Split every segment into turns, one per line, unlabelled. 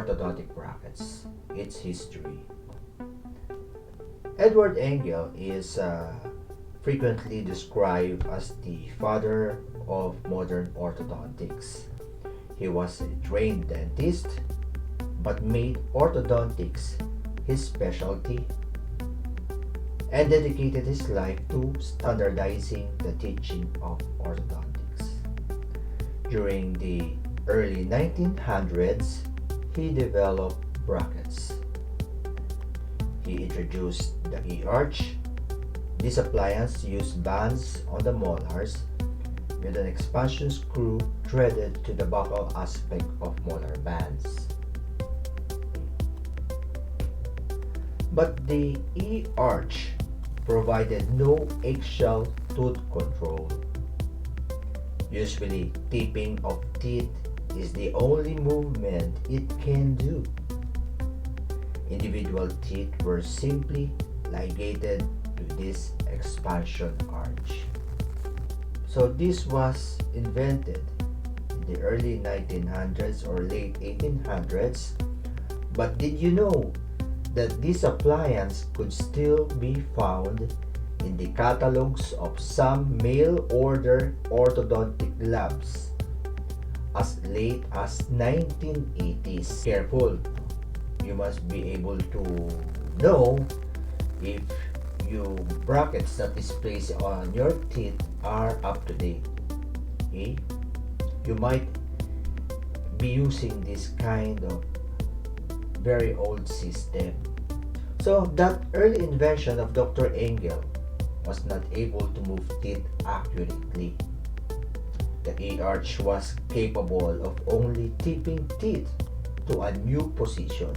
orthodontic brackets, its history. Edward Engel is frequently described as the father of modern orthodontics. He was a trained dentist but made orthodontics his specialty and dedicated his life to standardizing the teaching of orthodontics. During the early 1900s, he developed brackets. He introduced the E-arch. This appliance used bands on the molars with an expansion screw threaded to the buccal aspect of molar bands. But the E-arch provided no eggshell tooth control. Usually, tipping of teeth is the only movement it can do. Individual teeth were simply ligated to this expansion arch. So this was invented in the early 1900s or late 1800s. But did you know that this appliance could still be found in the catalogs of some mail-order orthodontic labs as late as 1980s? Careful, you must be able to know if your brackets that is placed on your teeth are up to date. Okay? You might be using this kind of very old system. So that early invention of Dr. Engel was not able to move teeth accurately. The E-arch was capable of only tipping teeth to a new position.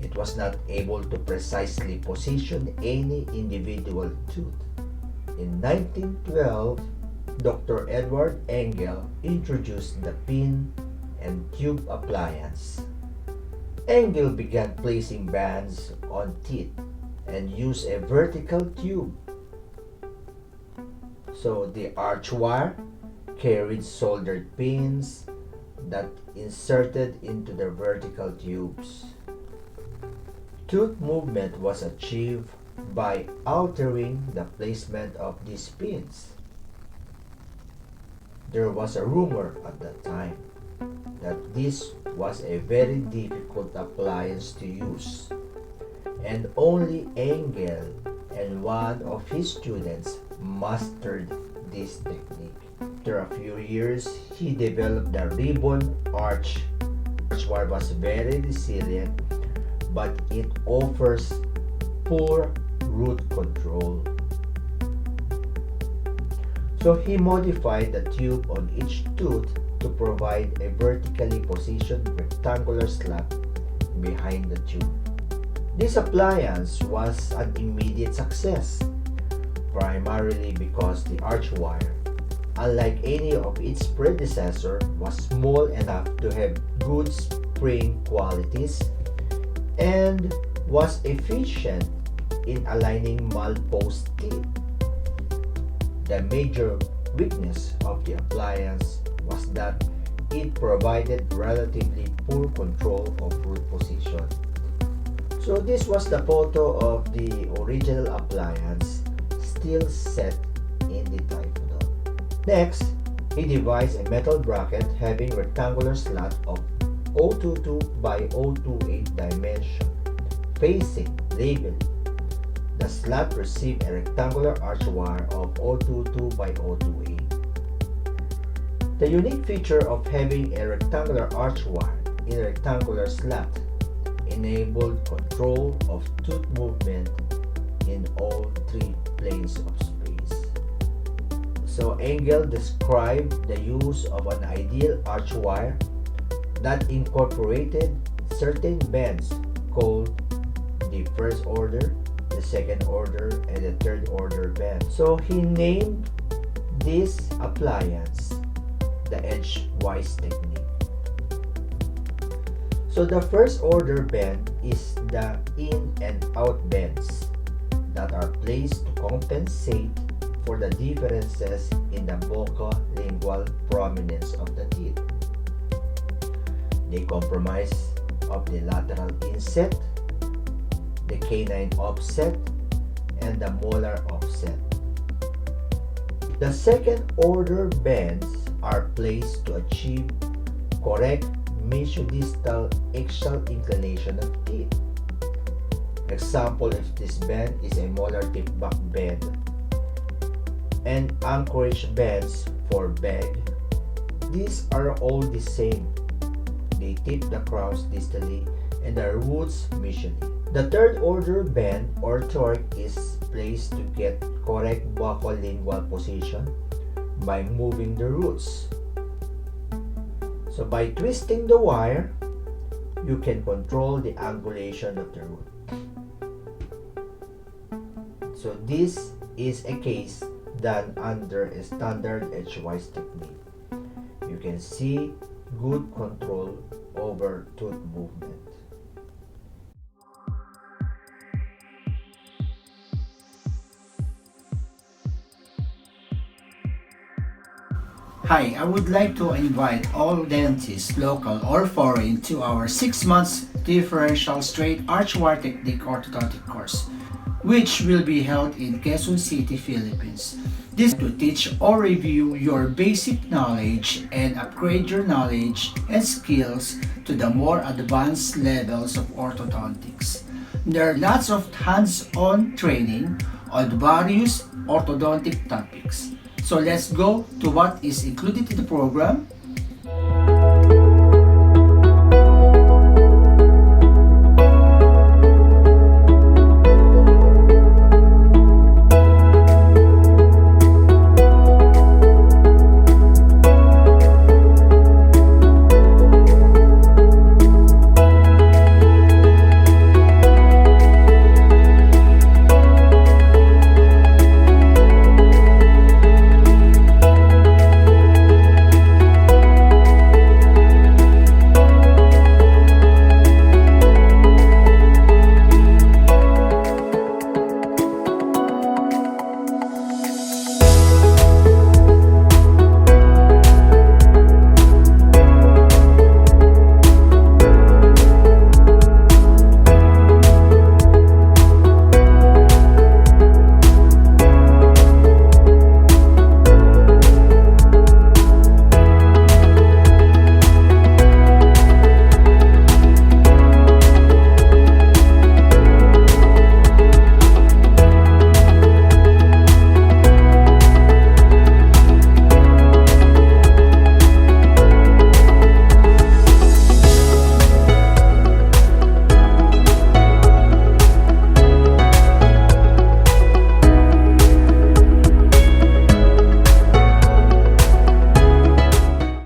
It was not able to precisely position any individual tooth. In 1912, Dr. Edward Engel introduced the pin and tube appliance. Engel began placing bands on teeth and used a vertical tube. So the arch wire carried soldered pins that inserted into the vertical tubes. Tooth movement was achieved by altering the placement of these pins. There was a rumor at that time that this was a very difficult appliance to use, and only Engel and one of his students mastered this technique. After a few years, he developed the ribbon arch. The arch wire was very resilient, but it offers poor root control. So he modified the tube on each tooth to provide a vertically positioned rectangular slot behind the tube. This appliance was an immediate success, primarily because the arch wire, unlike any of its predecessor, was small enough to have good spring qualities and was efficient in aligning malposed teeth. The major weakness of the appliance was that it provided relatively poor control of root position. So this was the photo of the original appliance still set in the typodon. Next, he devised a metal bracket having rectangular slot of 022 by 028 dimension, facing labeled. The slot received a rectangular arch wire of 022 by 028. The unique feature of having a rectangular arch wire in a rectangular slot enabled control of tooth movement in all three planes of space. So Engel described the use of an ideal arch wire that incorporated certain bends called the first order, the second order, and the third order bend. So he named this appliance the edgewise technique. So the first order bend is the in and out bends that are placed to compensate for the differences in the buccolingual prominence of the teeth. the compromise of the lateral inset, the canine offset, and the molar offset. The second order bends are placed to achieve correct mesiodistal axial inclination of teeth. Example, if this bend is a molar tip back bend and anchorage bends for beg, these are all the same. They tip the crowns distally and the roots mesially. The third order bend or torque is placed to get correct buccal-lingual position by moving the roots. So by twisting the wire, you can control the angulation of the root. So this is a case done under a standard edgewise technique. You can see good control over tooth movement.
Hi, I would like to invite all dentists, local or foreign, to our 6 months differential straight arch wire technique orthodontic course, which will be held in Quezon City, Philippines. This is to teach or review your basic knowledge and upgrade your knowledge and skills to the more advanced levels of orthodontics. There are lots of hands-on training on various orthodontic topics. So let's go to what is included in the program